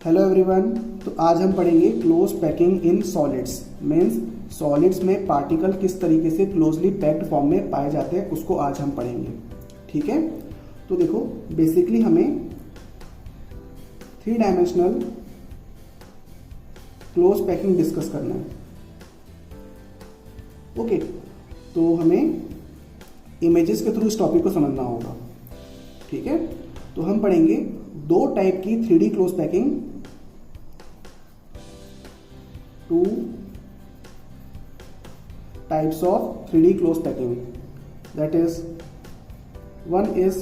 Hello everyone. तो आज हम पढ़ेंगे close packing in solids. Means solids में पार्टिकल किस तरीके से क्लोजली पैक्ड फॉर्म में पाए जाते हैं उसको आज हम पढ़ेंगे। ठीक है, तो देखो बेसिकली हमें 3 डायमेंशनल क्लोज पैकिंग डिस्कस करना है। ओके, तो हमें इमेजेस के थ्रू इस टॉपिक को समझना होगा। ठीक है, तो हम पढ़ेंगे 2 टाइप की 3D close packing. 2 types of 3D close packing, that is, one is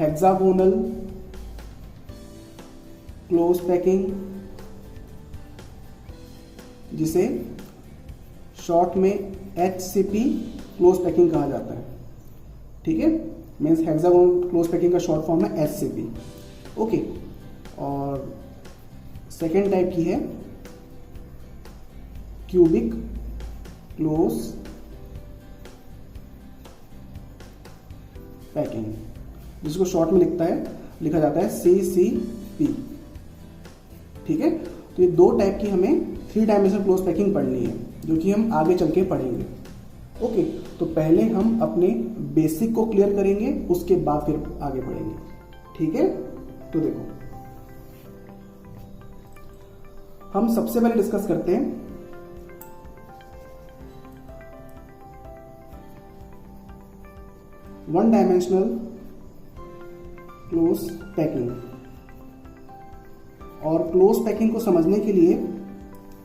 hexagonal close packing, जिसे शॉर्ट में HCP क्लोज पैकिंग कहा जाता है। ठीक है, मीन्स हेक्सागोनल क्लोज पैकिंग का शॉर्ट फॉर्म है HCP। ओके, और सेकेंड टाइप की है क्यूबिक क्लोज पैकिंग, जिसको शॉर्ट में लिखा जाता है CCP। ठीक है, तो ये 2 टाइप की हमें 3 डायमेंशनल क्लोज पैकिंग पढ़नी है, जो कि हम आगे चल के पढ़ेंगे। ओके, तो पहले हम अपने बेसिक को क्लियर करेंगे, उसके बाद फिर आगे बढ़ेंगे। ठीक है, तो देखो हम सबसे पहले डिस्कस करते हैं वन डायमेंशनल क्लोज पैकिंग। और क्लोज पैकिंग को समझने के लिए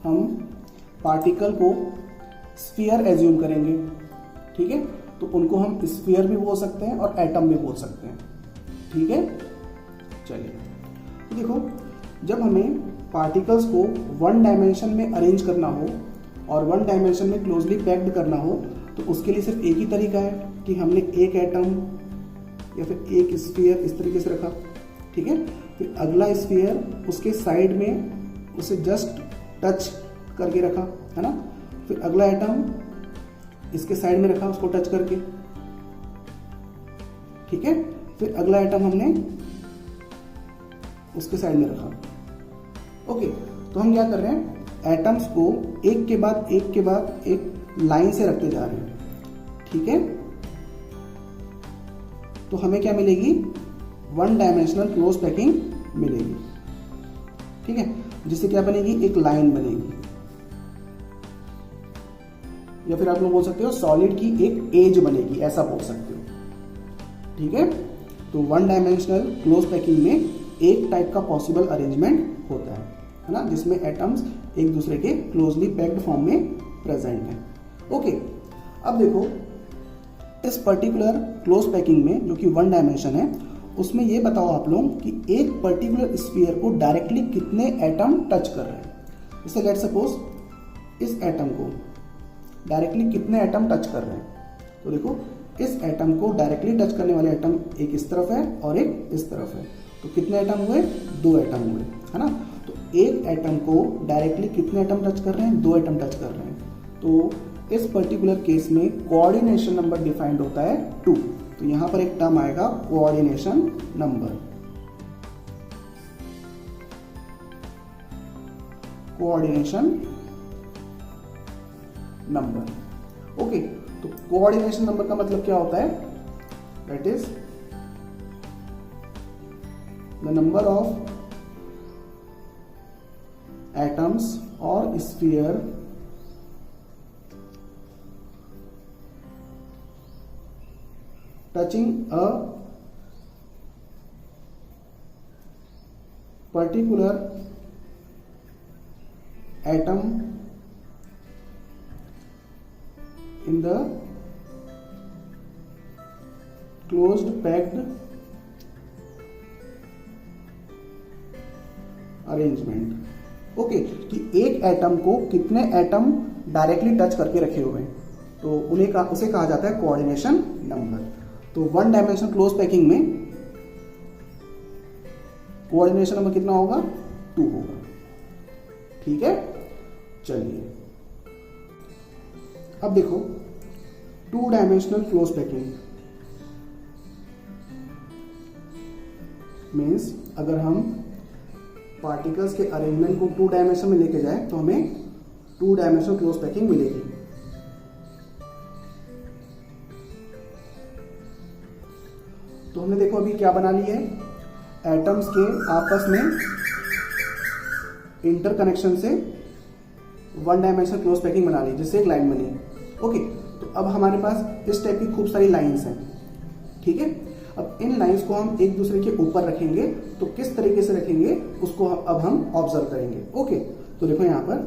हम पार्टिकल को स्फीयर एज्यूम करेंगे। ठीक है, तो उनको हम स्फीयर भी बोल सकते हैं और एटम भी बोल सकते हैं। ठीक है, चलिए तो देखो, जब हमें पार्टिकल्स को 1 डायमेंशन में अरेंज करना हो और 1 डायमेंशन में क्लोजली पैक्ड करना हो, तो उसके लिए सिर्फ एक ही तरीका है कि हमने एक एटम या फिर एक स्फीयर इस तरीके से रखा। ठीक है, फिर अगला स्फीयर उसके साइड में उसे जस्ट टच करके रखा, है ना। फिर अगला एटम इसके साइड में रखा, उसको टच करके। ठीक है, फिर अगला एटम हमने उसके साइड में रखा। ओके, तो हम क्या कर रहे हैं, एटम्स को एक के बाद एक लाइन से रखते जा रहे हैं। ठीक है, तो हमें क्या मिलेगी, 1 डायमेंशनल क्लोज पैकिंग मिलेगी। ठीक है, जिससे क्या बनेगी, एक लाइन बनेगी, या फिर आप लोग बोल सकते हो सॉलिड की एक एज बनेगी, ऐसा बोल सकते हो। ठीक है, तो 1 डायमेंशनल क्लोज पैकिंग में एक टाइप का पॉसिबल अरेंजमेंट होता है ना, जिसमें एटम्स एक दूसरे के क्लोजली पैक्ड फॉर्म में प्रेजेंट है। ओके, अब देखो इस पर्टिकुलर क्लोज पैकिंग में जो कि 1 डायमेंशन है, उसमें ये बताओ आप लोग कि एक पर्टिकुलर स्फीयर को डायरेक्टली कितने एटम टच कर रहे हैं। जैसे लेट सपोज इस एटम को डायरेक्टली कितने एटम टच कर रहे हैं, तो देखो इस एटम को डायरेक्टली टच करने वाले एटम एक इस तरफ है और एक इस तरफ है, तो कितने एटम हुए, 2 एटम हुए, है ना। तो एक एटम को डायरेक्टली कितने एटम टच कर रहे हैं, 2 एटम टच कर रहे हैं। तो इस पर्टिकुलर केस में कोऑर्डिनेशन नंबर डिफाइंड होता है 2। तो यहां पर एक टर्म आएगा coordination number. Coordination number. Okay, तो कोऑर्डिनेशन नंबर का मतलब क्या होता है, that is the number of atoms और sphere touching a particular atom in the closed packed arrangement. Okay, कि एक एटम को कितने एटम डायरेक्टली टच करके रखे हुए हैं, तो उसे कहा जाता है कोऑर्डिनेशन नंबर। तो 1 डायमेंशनल क्लोज पैकिंग में कोऑर्डिनेशन नंबर कितना होगा, 2 होगा। ठीक है, चलिए अब देखो 2 डायमेंशनल क्लोज पैकिंग। मीन्स अगर हम पार्टिकल्स के अरेंजमेंट को 2 डायमेंशन में लेके जाए तो हमें 2 डायमेंशनल क्लोज पैकिंग मिलेगी। तो हमने देखो अभी क्या बना ली है, एटम्स के आपस में इंटरकनेक्शन से 1 डायमेंशनल क्लोज पैकिंग बना ली, जिससे एक लाइन बनी। ओके, तो अब हमारे पास इस टाइप की खूब सारी लाइंस हैं, ठीक है। अब इन लाइंस को हम एक दूसरे के ऊपर रखेंगे, तो किस तरीके से रखेंगे उसको अब हम ऑब्जर्व करेंगे। ओके, तो देखो यहाँ पर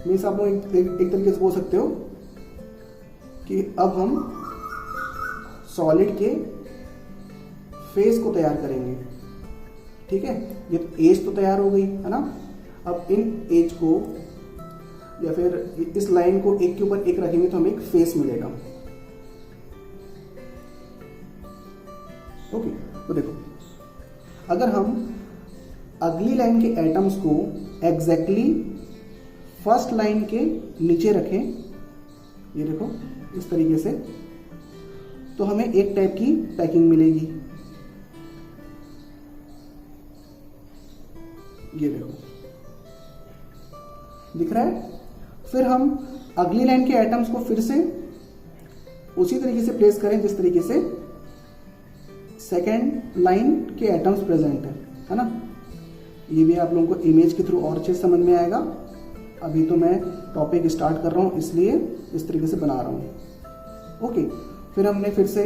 मीन्स आप लोग एक तरीके से बोल सकते हो कि अब हम सॉलिड के फेस को तैयार करेंगे, ठीक है। ये तो एज तो तैयार हो गई है ना। अब इन एज को या फिर इस लाइन को एक के ऊपर एक रखेंगे तो हमें एक फेस मिलेगा। ओके, तो देखो अगर हम अगली लाइन के एटम्स को एग्जैक्टली फर्स्ट लाइन के नीचे रखें, ये देखो इस तरीके से, तो हमें एक टाइप की पैकिंग मिलेगी। ये देखो दिख रहा है। फिर हम अगली लाइन के एटम्स को फिर से उसी तरीके से प्लेस करें जिस तरीके से सेकेंड लाइन के एटम्स प्रेजेंट है ना। ये भी आप लोगों को इमेज के थ्रू और चीज समझ में आएगा। अभी तो मैं टॉपिक स्टार्ट कर रहा हूं, इसलिए इस तरीके से बना रहा हूं। ओके, फिर हमने फिर से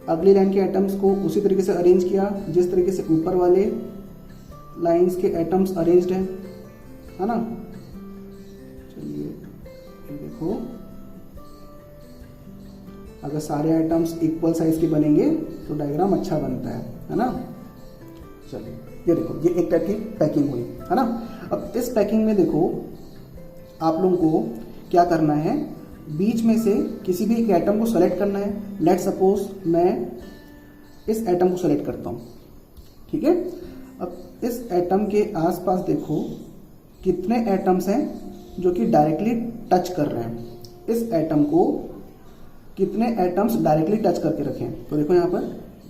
अगली लाइन के एटम्स को उसी तरीके से अरेंज किया जिस तरीके से ऊपर वाले लाइंस के एटम्स अरेंज्ड हैं, है ना। चलिए ये देखो, अगर सारे आइटम्स इक्वल साइज के बनेंगे तो डायग्राम अच्छा बनता है ना। चलिए ये देखो, ये एक टाइप की पैकिंग हुई, है ना। अब इस पैकिंग में देखो आप लोगों को क्या करना है, बीच में से किसी भी एक एटम को सेलेक्ट करना है। लेट सपोज मैं इस एटम को सेलेक्ट करता हूं, ठीक है। अब इस एटम के आसपास देखो कितने एटम्स हैं जो कि डायरेक्टली टच कर रहे हैं। इस एटम को कितने एटम्स डायरेक्टली टच करके रखें, तो देखो यहाँ पर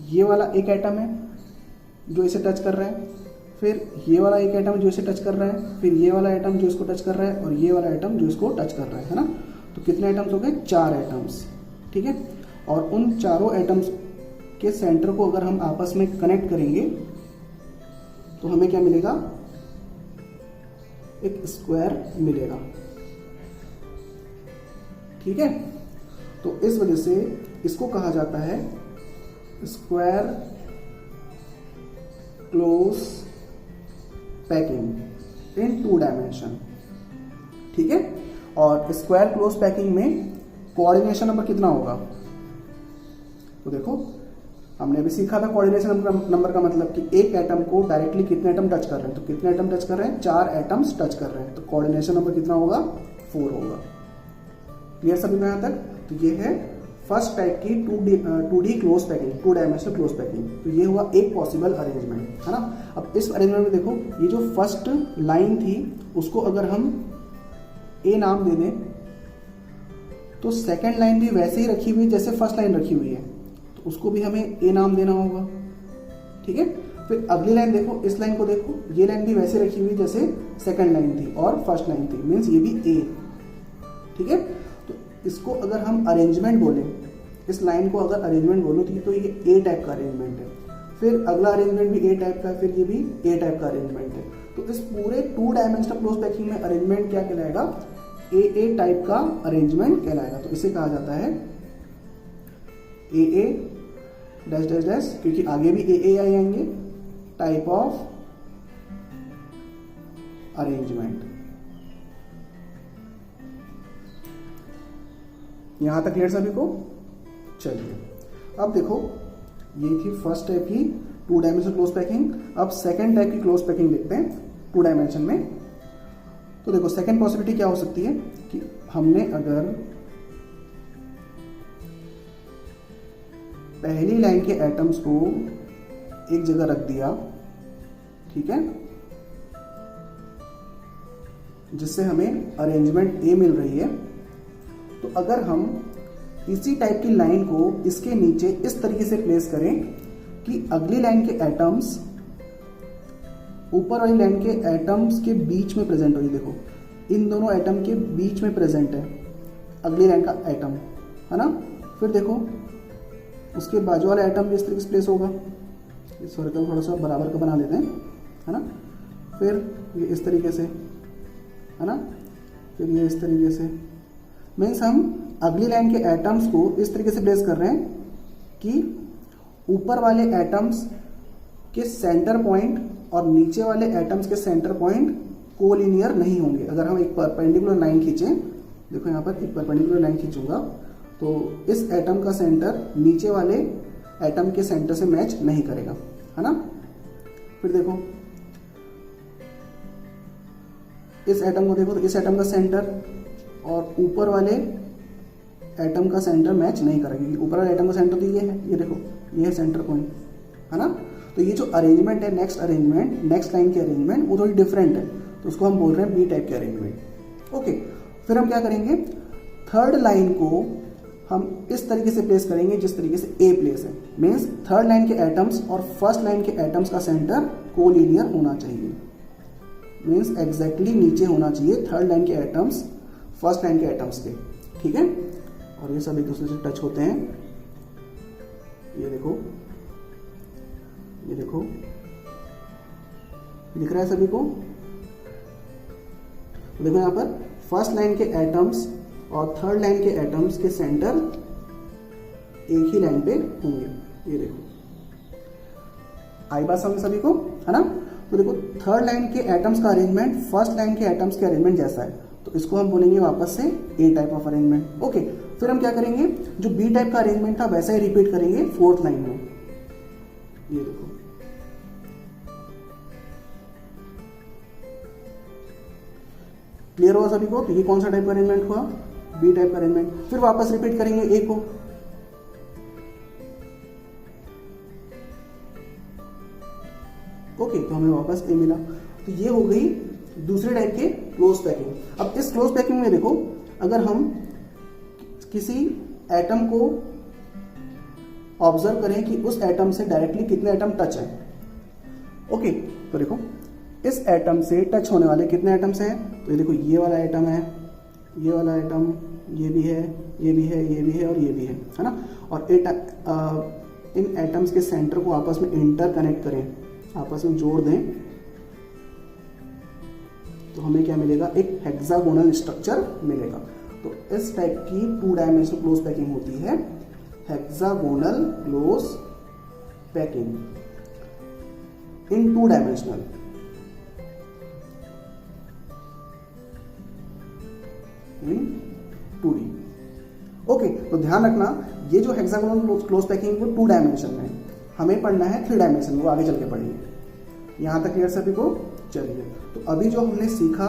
ये वाला एक एटम है जो इसे टच कर रहा है, फिर ये वाला एक एटम जो इसे टच कर रहा है, फिर ये वाला एटम जो इसको टच कर रहा है, और ये वाला एटम जो इसको टच कर रहा है ना। तो कितने एटम्स हो गए, 4 एटम्स, ठीक है। और उन चारों एटम्स के सेंटर को अगर हम आपस में कनेक्ट करेंगे तो हमें क्या मिलेगा, एक स्क्वायर मिलेगा, ठीक है। तो इस वजह से इसको कहा जाता है स्क्वायर क्लोज पैकिंग इन 2 डायमेंशन, ठीक है। और स्क्वायर क्लोज पैकिंग में कोऑर्डिनेशन नंबर कितना होगा, तो देखो हमने अभी सीखा था कोऑर्डिनेशन नंबर का मतलब कि एक एटम को डायरेक्टली कितने एटम टच कर रहे हैं। तो कितने एटम टच कर रहे हैं, 4 एटम्स टच कर रहे हैं, तो कोऑर्डिनेशन नंबर कितना होगा, 4 होगा। क्लियर सभी में यहां तक। तो ये है फर्स्ट टाइप की 2D close packing, 2 dimensional close packing. तो ये हुआ एक पॉसिबल अरेंजमेंट, है ना। अब इस अरेंजमेंट में देखो ये जो फर्स्ट लाइन थी उसको अगर हम ए नाम दे दें तो सेकेंड लाइन भी वैसे ही रखी हुई जैसे फर्स्ट लाइन रखी हुई है, तो उसको भी हमें ए नाम देना होगा, ठीक है। फिर अगली लाइन देखो, इस लाइन को देखो, ये लाइन भी वैसे रखी हुई जैसे सेकेंड लाइन थी और फर्स्ट लाइन थी, मीन्स ये भी ए, ठीक है। तो इसको अगर हम अरेंजमेंट बोले, इस लाइन को अगर अरेंजमेंट बोलो तो ये ए टाइप का अरेंजमेंट है। फिर अगला अरेंजमेंट भी ए टाइप का है, फिर ये भी ए टाइप का अरेंजमेंट है। तो इस पूरे 2 डायमेंशनल क्लोज पैकिंग में अरेंजमेंट क्या कहलाएगा, ए टाइप का अरेंजमेंट कहलाएगा। तो इसे कहा जाता है ए डैश डैश डैश, क्योंकि आगे भी ए आएंगे, टाइप ऑफ अरेंजमेंट। यहां तक क्लियर सभी को। चलिए अब देखो ये थी फर्स्ट टाइप की 2 डायमेंशनल क्लोज पैकिंग। अब सेकेंड टाइप की क्लोज पैकिंग देखते हैं 2 डायमेंशन में। तो देखो सेकेंड पॉसिबिलिटी क्या हो सकती है कि हमने अगर पहली लाइन के एटम्स को एक जगह रख दिया, ठीक है, जिससे हमें अरेंजमेंट ए मिल रही है, तो अगर हम इसी टाइप की लाइन को इसके नीचे इस तरीके से प्लेस करें कि अगली लाइन के एटम्स ऊपर वाली लाइन के एटम्स के बीच में प्रेजेंट होगी। देखो इन दोनों एटम के बीच में प्रेजेंट है अगली लाइन का एटम, है ना। फिर देखो उसके बाजू वाला एटम भी इस तरीके से प्लेस होगा। इस सर्कल थोड़ा सा बराबर का बना लेते हैं, है ना। फिर ये इस तरीके से, है ना। फिर ये इस तरीके से, मीन्स हम अगली लाइन के एटम्स को इस तरीके से प्लेस कर रहे हैं कि ऊपर वाले एटम्स के सेंटर पॉइंट और नीचे वाले एटम्स के सेंटर पॉइंट कोलिनियर नहीं होंगे। अगर हम एक परपेंडिकुलर लाइन खींचें, देखो यहाँ पर एक परपेंडिकुलर लाइन खींचूंगा तो इस एटम का सेंटर नीचे वाले एटम के सेंटर से मैच नहीं करेगा, है ना। फिर देखो इस एटम को देखो तो इस एटम का सेंटर और ऊपर वाले एटम का सेंटर मैच नहीं करेगा। ऊपर वाले एटम का सेंटर तो ये है, ये देखो ये है सेंटर पॉइंट, है ना। तो ये जो अरेंजमेंट है नेक्स्ट लाइन की अरेंजमेंट वो थोड़ी डिफरेंट है, तो उसको हम बोल रहे हैं बी टाइप के अरेंजमेंट। ओके, फिर हम क्या करेंगे, थर्ड लाइन को हम इस तरीके से प्लेस करेंगे जिस तरीके से ए प्लेस है। मीन्स थर्ड लाइन के एटम्स और फर्स्ट लाइन के एटम्स का सेंटर कोलिनियर होना चाहिए। मीन्स एग्जैक्टली नीचे होना चाहिए थर्ड लाइन के एटम्स फर्स्ट लाइन के एटम्स के, ठीक है। और ये सब एक दूसरे से टच होते हैं। ये देखो, ये देखो दिख रहा है सभी को। देखो यहाँ पर फर्स्ट लाइन के एटम्स और थर्ड लाइन के एटम्स के सेंटर एक ही लाइन पे होंगे। ये देखो, आई बात समझ सभी को, है ना। तो देखो थर्ड लाइन के एटम्स का अरेंजमेंट फर्स्ट लाइन के एटम्स के अरेंजमेंट जैसा है, तो इसको हम बोलेंगे वापस से ए टाइप ऑफ अरेंजमेंट। ओके, फिर हम क्या करेंगे, जो बी टाइप का अरेंजमेंट था वैसा ही रिपीट करेंगे फोर्थ लाइन में। ये देखो, क्लियर हुआ सभी को। तो ये कौन सा टाइप का अरेंजमेंट हुआ, बी टाइप का अरेंजमेंट। फिर वापस रिपीट करेंगे ए को। ओके, तो हमें वापस ए मिला। तो ये हो गई दूसरे टाइप के क्लोज पैकिंग। अब इस क्लोज पैकिंग में देखो, अगर हम किसी एटम को ऑब्जर्व करें कि उस एटम से डायरेक्टली कितने एटम टच है। ओके, तो देखो इस एटम से टच होने वाले कितने एटम्स हैं। तो ये देखो, ये वाला एटम है, ये वाला एटम, ये भी है, ये भी है, ये भी है और ये भी है ना। और इन एटम्स के सेंटर को आपस में इंटरकनेक्ट करें, आपस में जोड़ दें, तो हमें क्या मिलेगा, एक हेक्सागोनल स्ट्रक्चर मिलेगा। तो इस टाइप की 2 डायमेंशनल क्लोज पैकिंग होती है, हेक्सागोनल क्लोज पैकिंग इन 2 डायमेंशनल। इन 2D। ओके, तो ध्यान रखना ये जो हेक्सागोनल क्लोज पैकिंग वो 2 डायमेंशन में, हमें पढ़ना है 3 डायमेंशन, वो आगे चल के पढ़ेंगे। यहां तक क्लियर सभी को। चलिए, तो अभी जो हमने सीखा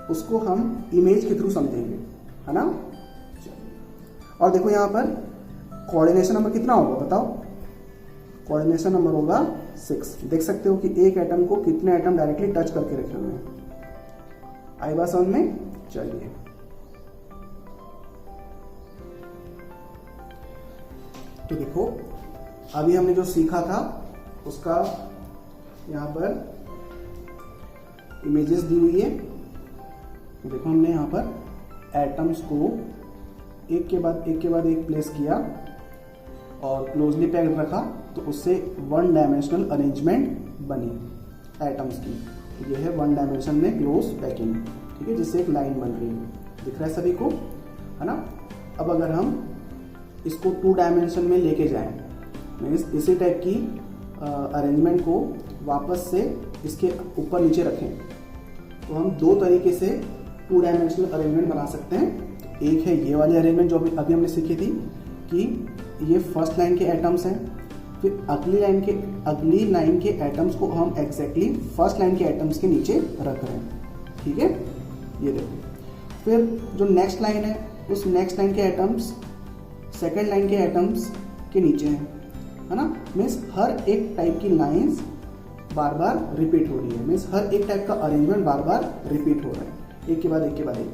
उसको हम इमेज के थ्रू समझेंगे, है ना। और देखो यहाँ पर कोऑर्डिनेशन नंबर कितना होगा बताओ। कोऑर्डिनेशन नंबर होगा 6। देख सकते हो कि एक एटम को कितने एटम डायरेक्टली टच करके रखे हुए हैं। आई बात समझ में। चलिए, तो देखो अभी हमने जो सीखा था उसका यहाँ पर इमेजेस दी हुई है। देखो हमने यहाँ पर एटम्स को एक के बाद एक प्लेस किया और क्लोजली पैक्ड रखा, तो उससे 1 डायमेंशनल अरेंजमेंट बनी एटम्स की। ये है 1 डायमेंशन में क्लोज पैकिंग, ठीक है, जिससे एक लाइन बन रही है। दिख रहा है सभी को, है ना। अब अगर हम इसको 2 डायमेंशन में लेके जाएं, मीन्स इसी टाइप की अरेंजमेंट को वापस से इसके ऊपर नीचे रखें, तो हम 2 तरीके से 2 डायमेंशनल अरेंजमेंट बना सकते हैं। एक है ये वाली अरेंजमेंट जो अभी हमने सीखी थी कि ये फर्स्ट लाइन के एटम्स हैं, फिर अगली लाइन के एटम्स को हम एग्जैक्टली फर्स्ट लाइन के एटम्स के नीचे रख रहे हैं, ठीक है। ये देखो, फिर जो नेक्स्ट लाइन है उस नेक्स्ट लाइन के एटम्स सेकेंड लाइन के एटम्स के नीचे हैं, है ना। मीन्स हर एक टाइप की लाइंस बार बार रिपीट हो रही है, मीन्स हर एक टाइप का अरेंजमेंट बार बार रिपीट हो रहा है, एक के बाद एक,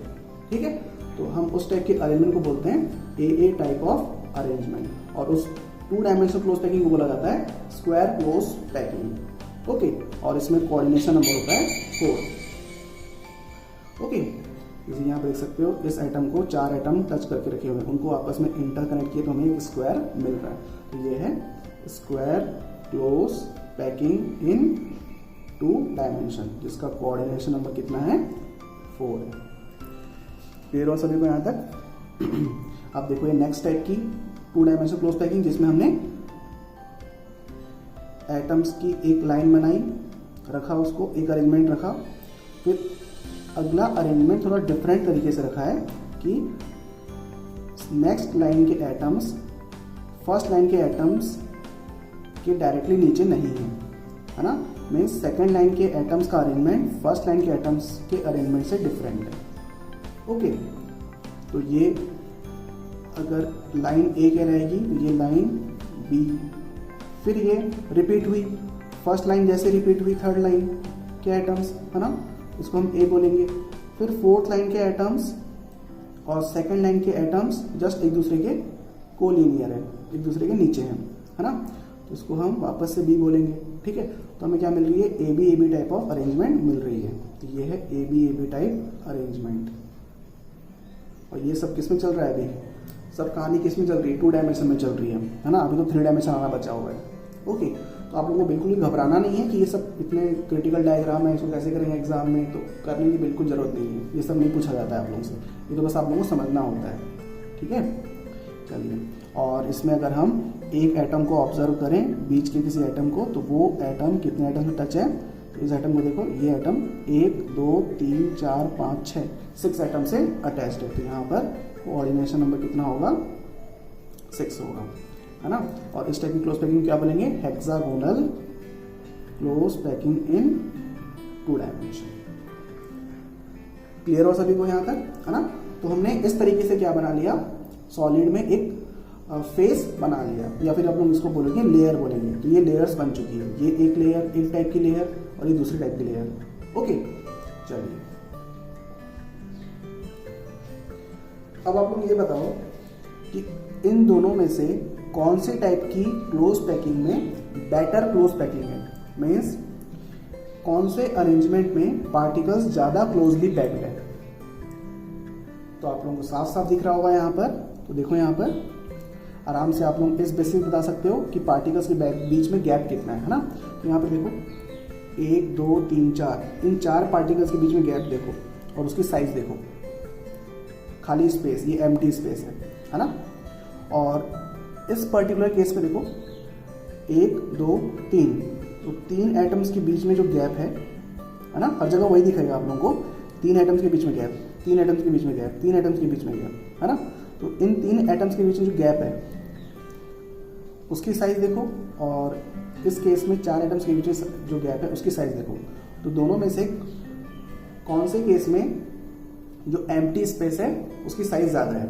ठीक है। तो हम उस टाइप के अरेंजमेंट को बोलते हैं ए टाइप ऑफ अरेंजमेंट। और उस टू डायमेंशनल क्लोज पैकिंग को बोला जाता है स्क्वायर क्लोज पैकिंग। ओके, और इसमें कोऑर्डिनेशन नंबर होता है 4। ओके, जैसे यहाँ पे देख सकते हो इस आइटम को 4 आइटम टच करके रखे हुए हैं, उनको आपस में इंटरकनेक्ट किए तो हमें एक स्क्वायर मिल रहा है। तो ये है स्क्वायर क्लोज पैकिंग इन 2 डायमेंशन, जिसका कोऑर्डिनेशन नंबर कितना है 4 है। क्लियर हो सभी को यहाँ तक? अब देखो ये नेक्स्ट टाइप की 2 डायमेंशनल क्लोज पैकिंग, जिसमें हमने एटम्स की एक लाइन बनाई, रखा उसको एक अरेंजमेंट रखा, फिर अगला अरेंजमेंट थोड़ा डिफरेंट तरीके से रखा है कि नेक्स्ट लाइन के एटम्स फर्स्ट लाइन के एटम्स के डायरेक्टली नीचे नहीं है ना। मीन्स सेकेंड लाइन के एटम्स का अरेंजमेंट फर्स्ट लाइन के एटम्स के अरेंजमेंट से डिफरेंट है। ओके, तो ये अगर लाइन ए के रहेगी तो ये लाइन बी, फिर ये रिपीट हुई, फर्स्ट लाइन जैसे रिपीट हुई थर्ड लाइन के एटम्स है ना, इसको हम ए बोलेंगे। फिर फोर्थ लाइन के एटम्स और सेकंड लाइन के एटम्स जस्ट एक दूसरे के कोलिनियर है, एक दूसरे के नीचे हैं है ना, तो इसको हम वापस से बी बोलेंगे। ठीक है, तो हमें क्या मिल रही है, A B type of arrangement मिल रही है। तो ये है ए बी टाइप अरेंजमेंट। और ये सब किस में चल रहा है अभी, सब कहानी किस में चल रही है, 2 डायमेंशन में चल रही है ना। अभी तो 3 डायमेंशन आना बचा हुआ है। ओके, तो आप लोगों को बिल्कुल ही घबराना नहीं है कि ये सब इतने क्रिटिकल डायग्राम है, इसको कैसे करेंगे एग्जाम में, तो करने की बिल्कुल जरूरत नहीं है। ये सब नहीं पूछा जाता है आप लोगों से, ये तो बस आप लोगों को समझना होता है। ठीक है, चलिए। और इसमें अगर हम एक एटम को ऑब्जर्व करें, बीच के किसी एटम को, तो वो एटम कितने एटम से टच है, तो इस एटम को देखो, ये एटम 1 2 3 4 5 6 6 एटम से अटैच्ड है। तो यहाँ पर कोऑर्डिनेशन नंबर कितना होगा, 6 होगा है ना। और इस टाइप की क्लोज पैकिंग क्या बोलेंगे, हेक्सागोनल क्लोज पैकिंग इन 2 डायमेंशन। क्लियर हो सभी को यहाँ तक है ना। तो हमने इस तरीके से क्या बना लिया, सॉलिड में एक फेस बना लिया, या फिर आप लोग इसको बोलेंगे लेयर बोलेंगे। तो ये लेयर्स बन चुकी है, ये एक लेयर, एक टाइप की लेयर, और ये दूसरी टाइप की लेयर। ओके, चलिए अब आप लोग ये बताओ कि इन दोनों में से कौन से टाइप की क्लोज पैकिंग में बेटर क्लोज पैकिंग है। मीन्स कौन से अरेंजमेंट में पार्टिकल्स ज्यादा क्लोजली पैक्ड है। तो आप लोगों को साफ साफ दिख रहा होगा यहाँ पर। तो देखो यहाँ पर आराम से आप लोग इस बेसिस बता सकते हो कि पार्टिकल्स के बीच में गैप कितना है ना। तो यहाँ पर देखो 1 2 3 4, इन 4 पार्टिकल्स के बीच में गैप देखो और उसकी साइज देखो, खाली स्पेस, ये एम्प्टी स्पेस है ना। और इस पर्टिकुलर केस में देखो 1 2 3, तो 3 एटम्स के बीच में जो गैप है ना, हर जगह वही दिखेगा आप लोगों को, 3 एटम्स के बीच में गैप, 3 एटम्स के बीच में गैप, 3 एटम्स के बीच में गैप है ना। तो इन 3 एटम्स के बीच में जो गैप है उसकी साइज देखो, और इस केस में 4 एटम्स के बीच में जो गैप है उसकी साइज देखो। तो दोनों में से कौन से केस में जो एम्प्टी स्पेस है उसकी साइज ज्यादा है।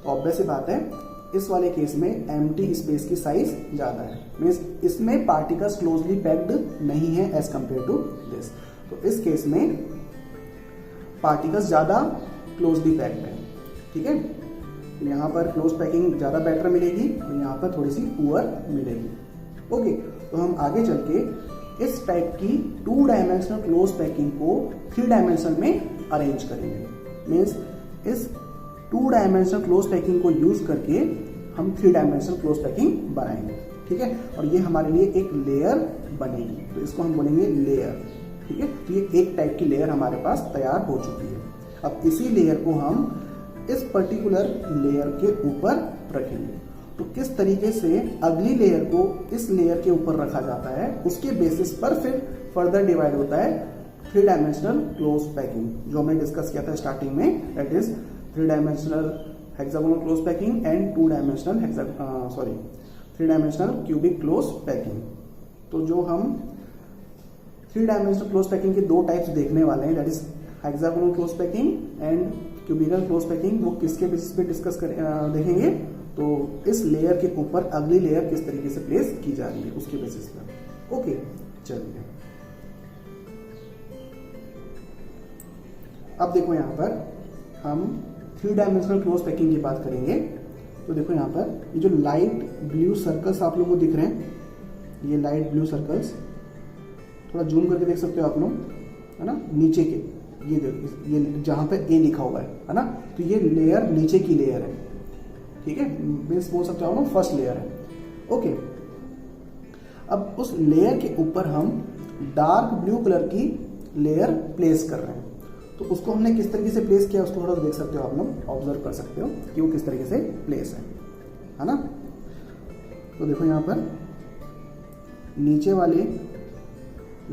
तो ऑब्वियस सी बात है, इस वाले केस में एम्प्टी स्पेस की साइज ज्यादा है, मींस इसमें पार्टिकल्स क्लोजली पैक्ड नहीं है एज कंपेयर टू दिस। तो इस केस में पार्टिकल्स ज्यादा क्लोजली पैक्ड है। ठीक है, यहाँ पर क्लोज पैकिंग ज्यादा बेटर मिलेगी और यहाँ पर थोड़ी सी पुअर मिलेगी। ओके, तो हम आगे चल के इस टाइप की 2 डायमेंशनल क्लोज पैकिंग को 3 डायमेंशन में अरेंज करेंगे। मीन्स इस 2 डायमेंशनल क्लोज पैकिंग को यूज करके हम 3 डायमेंशनल क्लोज पैकिंग बनाएंगे। ठीक है, और ये हमारे लिए एक लेयर बनेगी, तो इसको हम बोलेंगे लेयर। ठीक है, तो ये एक टाइप की लेयर हमारे पास तैयार हो चुकी है। अब इसी लेयर को हम इस पर्टिकुलर लेयर के ऊपर रखेंगे। तो किस तरीके से अगली लेयर को इस लेयर के ऊपर रखा जाता है, उसके बेसिस पर फिर फर्दर डिवाइड होता है 3 डायमेंशनल क्लोज पैकिंग, जो हमने डिस्कस किया था स्टार्टिंग में, that is 3 dimensional hexagonal close packing and 3 dimensional cubic close packing. तो जो हम 3 डायमेंशनल क्लोज पैकिंग के 2 टाइप्स देखने वाले हैं, that is hexagonal close packing and cubical close packing, वो किसके बेसिस पे डिस्कस देखेंगे। तो इस लेयर के ऊपर अगली लेयर किस तरीके से प्लेस की जा रही है उसके बेसिस पर। ओके, चलिए अब देखो यहाँ पर हम 3 डायमेंशनल क्लोज पैकिंग की बात करेंगे। तो देखो यहाँ पर ये जो लाइट ब्लू सर्कल्स आप लोगों को दिख रहे हैं, ये लाइट ब्लू सर्कल्स, थोड़ा जूम करके देख सकते हो आप लोग, है ना, नीचे के, ये देखो, ये जहाँ पे ए लिखा हुआ है ना, तो ये लेयर नीचे की लेयर है, ठीक है, मीन्स बोल सकते हो हम फर्स्ट लेयर है। ओके, अब उस लेयर के ऊपर हम डार्क ब्लू कलर की लेयर प्लेस कर रहे हैं। तो उसको हमने किस तरीके से प्लेस किया उसको थोड़ा देख सकते हो आप लोग, ऑब्जर्व कर सकते हो कि वो किस तरीके से प्लेस है ना। तो देखो यहाँ पर नीचे वाले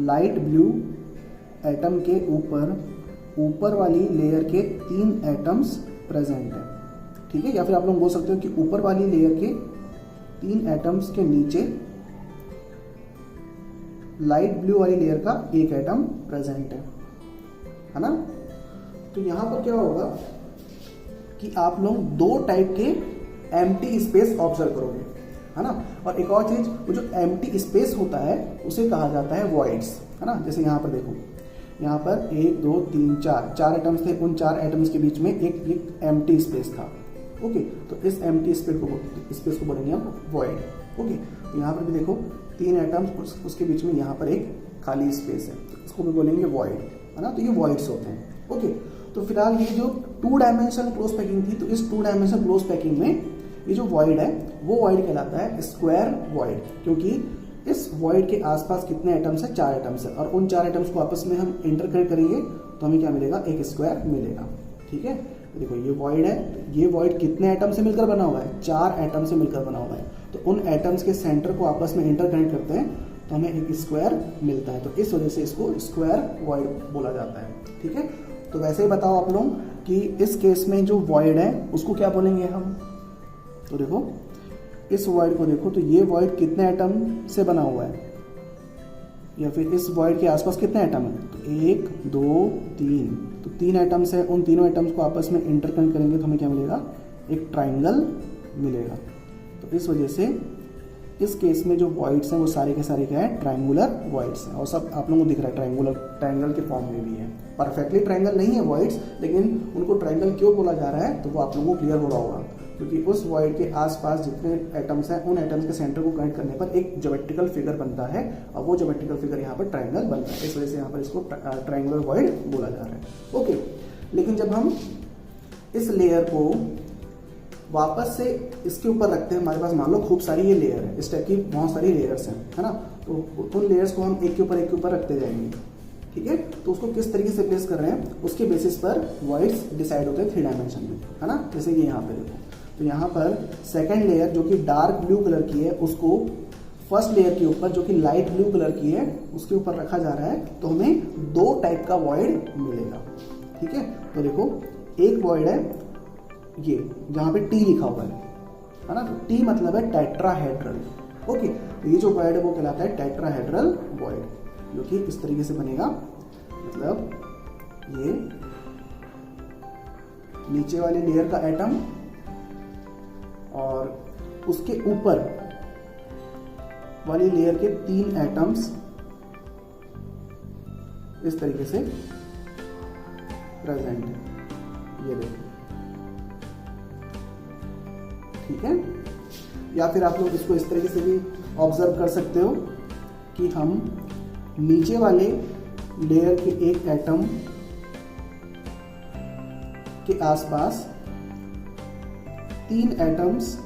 लाइट ब्लू एटम के ऊपर वाली लेयर के 3 एटम्स प्रेजेंट है, ठीक है, या फिर आप लोग बोल सकते हो कि ऊपर वाली लेयर के 3 एटम्स के नीचे लाइट ब्लू वाली लेयर का 1 एटम प्रेजेंट है ना। तो यहां पर क्या होगा कि आप लोग 2 टाइप के एम्प्टी स्पेस ऑब्जर्व करोगे, है ना। और एक और चीज, वो जो एम्प्टी स्पेस होता है उसे कहा जाता है वॉइड्स, है ना। जैसे यहाँ पर देखो, यहाँ पर 1 2 3 4 एटम्स थे, उन 4 एटम्स के बीच में एक एम्प्टी स्पेस था। ओके, तो इस एम्प्टी स्पेस को बोलेंगे हम वॉइड। ओके, तो यहाँ पर भी देखो 3 एटम्स, उसके बीच में यहाँ पर एक खाली स्पेस है, तो इसको भी बोलेंगे वॉइड, है ना। तो ये वॉइड्स होते हैं। ओके, तो फिलहाल ये जो 2 डायमेंशनल क्लोज पैकिंग थी, तो इस 2 डायमेंशनल क्लोज पैकिंग में ये जो वॉइड है वो वॉइड कहलाता है स्क्वायर वॉइड, क्योंकि इस वॉइड के आसपास कितने एटम्स है, 4 एटम्स है, और उन 4 एटम्स को आपस में हम इंटरकनेक्ट करेंगे तो हमें क्या मिलेगा, एक स्क्वायर मिलेगा, ठीक है। देखो ये वॉइड है, ये वॉइड कितने एटम से मिलकर बना हुआ है, 4 एटम से मिलकर बना हुआ है। तो उन एटम्स के सेंटर को आपस में इंटरकनेक्ट करते हैं तो हमें एक स्क्वायर मिलता है, तो इस वजह से इसको स्क्वायर वॉइड बोला जाता है, ठीक है। तो वैसे ही बताओ आप लोग कि इस केस में जो वॉइड है उसको क्या बोलेंगे हम। तो देखो इस वॉइड को देखो, तो ये वॉइड कितने एटम से बना हुआ है, या फिर इस वॉइड के आसपास कितने एटम है, तो 1 2 3, तो 3 एटम्स है, उन तीनों एटम्स को आपस में इंटरकनेक्ट करेंगे तो हमें क्या मिलेगा, एक ट्राइंगल मिलेगा। तो इस वजह से इस केस में जो वॉइड्स हैं वो सारे के सारे क्या है, ट्राइंगुलर वॉइड्स हैं, और सब आप लोगों को दिख रहा है ट्राइंगल के फॉर्म में भी है। परफेक्टली ट्राइंगल नहीं है वॉइड्स, लेकिन उनको ट्राइंगल क्यों बोला जा रहा है तो वो आप लोगों को क्लियर हो रहा होगा, क्योंकि उस वॉइड के आसपास जितने एटम्स हैं उन एटम्स के सेंटर को कनेक्ट करने पर एक ज्योमेट्रिकल फिगर बनता है, और वो ज्योमेट्रिकल फिगर यहाँ पर ट्राइंगल बनता है, इस वजह से यहाँ पर इसको ट्राइंगुलर वॉइड बोला जा रहा है। ओके, लेकिन जब हम इस लेयर को वापस से इसके ऊपर रखते हैं, हमारे पास मान लो खूब सारी ये लेयर है, इस टाइप की बहुत सारी लेयर्स हैं, है ना। तो उन लेयर्स को हम एक के ऊपर रखते जाएंगे, ठीक है। तो उसको किस तरीके से प्लेस कर रहे हैं उसके बेसिस पर वॉइड्स डिसाइड होते हैं 3 डायमेंशन में, है ना। जैसे कि यहाँ पे देखो, तो यहाँ पर सेकेंड लेयर जो कि डार्क ब्लू कलर की है उसको फर्स्ट लेयर के ऊपर जो कि लाइट ब्लू कलर की है उसके ऊपर रखा जा रहा है, तो हमें 2 टाइप का वॉइड मिलेगा, ठीक है। तो देखो एक वॉइड है ये जहां पे टी लिखा हुआ है ना, तो टी मतलब है टेट्राहेड्रल। ओके, तो ये जो वॉइड है वो कहलाता है टेट्राहेड्रल वॉइड, जो कि इस तरीके से बनेगा, मतलब ये नीचे वाली लेयर का एटम और उसके ऊपर वाली लेयर के 3 एटम्स इस तरीके से प्रेजेंट है, ये देखो, ठीक है। या फिर आप लोग इसको इस तरीके से भी ऑब्जर्व कर सकते हो कि हम नीचे वाले लेयर के एक एटम के आसपास 3 एटम्स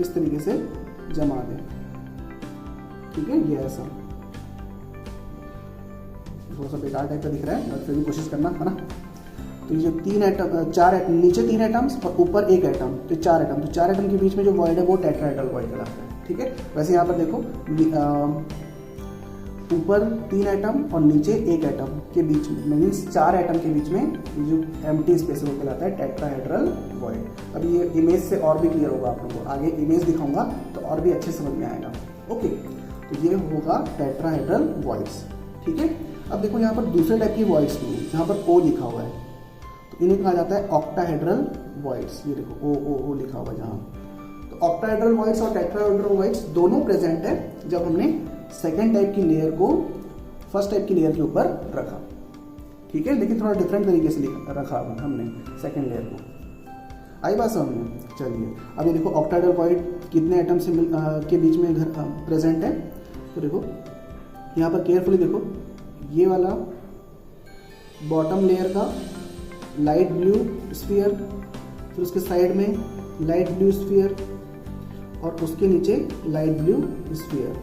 इस तरीके से जमा दें, ठीक है। ये ऐसा थोड़ा सा बेकार टाइप का दिख रहा है, और फिर भी कोशिश करना, है ना। तो ये जो 3 एटम, 4 एटम, नीचे 3 एटम्स और ऊपर 1 एटम, तो 4 एटम, तो 4 एटम के बीच में जो वॉइड है वो टेट्राहेड्रल वॉइड कहलाता है, ठीक है। वैसे यहाँ पर देखो ऊपर 3 एटम और नीचे 1 एटम के बीच में, मीन्स 4 एटम के बीच में जो एम्प्टी स्पेस है वो कहलाता है टेट्राहेड्रल वॉइड। अब ये इमेज से और भी क्लियर होगा आप लोगों को, आगे इमेज दिखाऊंगा तो और भी अच्छे समझ में आएगा। ओके, तो ये होगा टेट्राहेड्रल वॉइड्स, ठीक है। अब देखो यहाँ पर दूसरे टाइप की वॉइड्स भी है, जहाँ पर ओ लिखा हुआ है, तो इन्हें कहा जाता है ऑक्टाहेड्रल वॉइड्स। ये देखो ओ लिखा हुआ है जहाँ, तो ऑक्टाहेड्रल वॉइड्स और टेट्राहेड्रल वॉइड्स दोनों प्रेजेंट है जब हमने सेकेंड टाइप की लेयर को फर्स्ट टाइप की लेयर के ऊपर रखा, ठीक है। लेकिन थोड़ा डिफरेंट तरीके से रखा हमने सेकेंड लेयर को। आई बात समझ में? चलिए अब ये देखो ऑक्टाहेड्रल वॉइड कितने एटम से के बीच में प्रेजेंट है। तो देखो यहाँ पर केयरफुली देखो, ये वाला बॉटम लेयर का लाइट ब्लू स्फीयर, फिर उसके साइड में लाइट ब्लू स्फीयर और उसके नीचे लाइट ब्लू स्फीयर,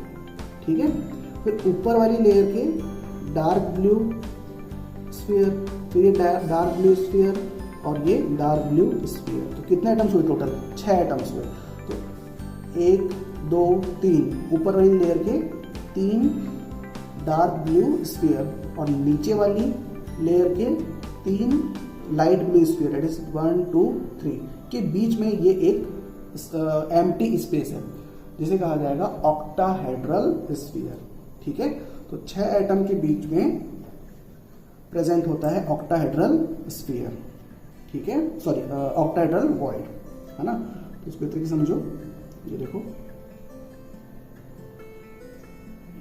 ठीक है। फिर ऊपर वाली लेयर के डार्क ब्लू स्फीयर, फिर ये डार्क ब्लू स्फीयर और ये डार्क ब्लू स्फीयर। तो कितने एटम्स हुए टोटल? 6 एटम्स हुए। तो 1 2 3 ऊपर वाली लेयर के 3 डार्क ब्लू स्फीयर और नीचे वाली लेयर के 3 light blue sphere, that is 1 2 3 के बीच में ये एक एम्प्टी स्पेस है जिसे कहा जाएगा ऑक्टाहेड्रल स्फीयर, ठीक है। तो 6 एटम के बीच में प्रेजेंट होता है ऑक्टाहेड्रल स्फीयर, ठीक है, सॉरी ऑक्टाहेड्रल वॉइड, है ना। तो इसको तरीके से समझो, ये देखो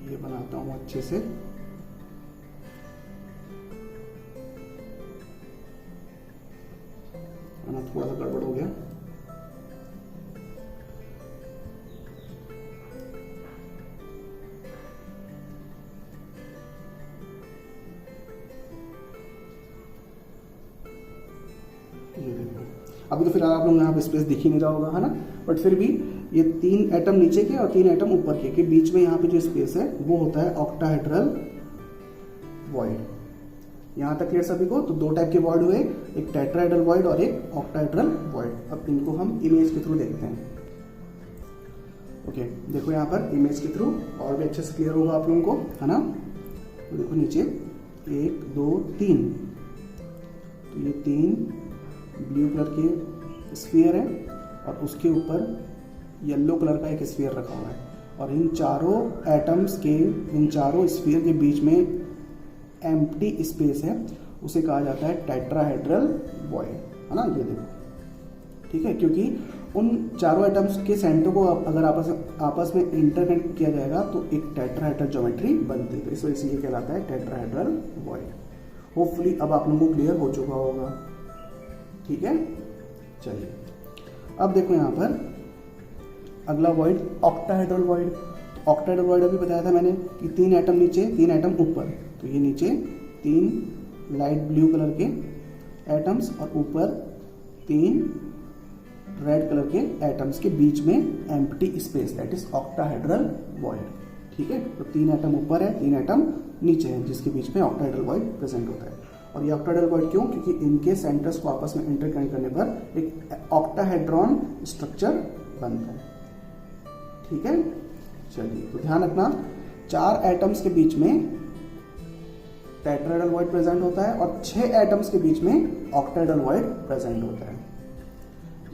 ये बनाता हूं अच्छे से। ना थोड़ा सा गड़बड़ हो गया। ये देखो अभी तो फिलहाल आप लोग यहाँ पे स्पेस दिख ही नहीं रहा होगा, है ना, बट फिर भी ये 3 एटम नीचे के और 3 एटम ऊपर के बीच में यहाँ पे जो स्पेस है वो होता है ऑक्टाहेड्रल वॉइड। यहाँ तक क्लियर सभी को? तो 2 टाइप के वॉइड हुए, एक टेट्राहेड्रल वॉइड और एक ऑक्टाहेड्रल वॉइड। अब इनको हम इमेज के थ्रू देखते हैं। ओके, देखो यहाँ पर इमेज के थ्रू और भी अच्छे से क्लियर होगा आप लोगों को, है ना। तो देखो नीचे 1 2 3, तो ये 3 ब्लू कलर के स्फीयर है और उसके ऊपर येलो कलर का एक स्फीयर रखा हुआ है और इन चारों एटम्स के, इन चारों स्फीयर के बीच में एम्प्टी स्पेस है, उसे कहा जाता है टेट्राहेड्रल वॉइड, है ना। ये देखो, ठीक है, क्योंकि उन चारों एटम्स के सेंटर को अगर आपस में इंटरकनेक्ट किया जाएगा तो एक टेट्राहेड्रल ज्योमेट्री बनती है। तो इस वजह से ये कहलाता है टेट्राहेड्रल वॉइड। होपफुली अब आप लोगों को क्लियर हो चुका होगा, ठीक है। चलिए अब देखो यहाँ पर अगला void octahedral void. Octahedral void अभी बताया था मैंने कि 3 एटम नीचे 3 एटम ऊपर। तो ये नीचे 3 लाइट ब्लू कलर के एटम्स और ऊपर 3 रेड कलर के एटम्स के बीच में empty space, that is octahedral void, ठीक है। तो 3 एटम ऊपर है, 3 एटम नीचे है, जिसके बीच में ऑक्टाहेड्रल वॉइड प्रेजेंट होता है। और ये ऑक्टाहेड्रल वॉइड क्यों? क्योंकि इनके सेंटर्स को आपस में इंटरकनेक्ट करने पर एक ऑक्टाहेड्रॉन स्ट्रक्चर बनता है, ठीक है। चलिए, तो ध्यान रखना 4 एटम्स के बीच में टेट्राहेड्रल वॉइड प्रेजेंट होता है और 6 एटम्स के बीच में ऑक्टाहेड्रल वॉइड प्रेजेंट होता है।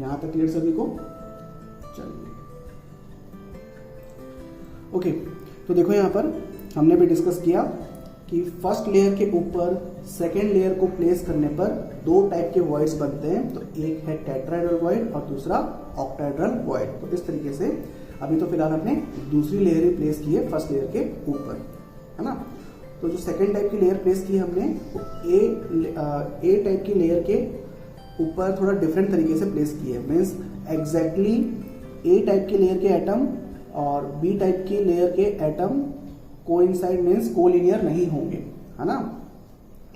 यहां तक क्लियर सभी को? चलिए, ओके, तो देखो यहां पर हमने भी डिस्कस किया कि फर्स्ट लेयर के ऊपर सेकेंड लेयर को प्लेस करने पर 2 टाइप के वॉइड्स बनते हैं। तो एक है टेट्राहेड्रल वॉइड और दूसरा ऑक्टाहेड्रल वॉइड। तो इस तरीके से अभी तो फिलहाल हमने दूसरी लेयर ही प्लेस की है फर्स्ट लेयर के ऊपर, है ना। तो जो सेकेंड टाइप की लेयर प्लेस की हमने वो ए टाइप की लेयर के ऊपर थोड़ा डिफरेंट तरीके से प्लेस की है। मीन्स एग्जैक्टली ए टाइप की लेयर के एटम और बी टाइप की लेयर के एटम कोइंसाइड मीन्स कोलिनियर नहीं होंगे, है ना।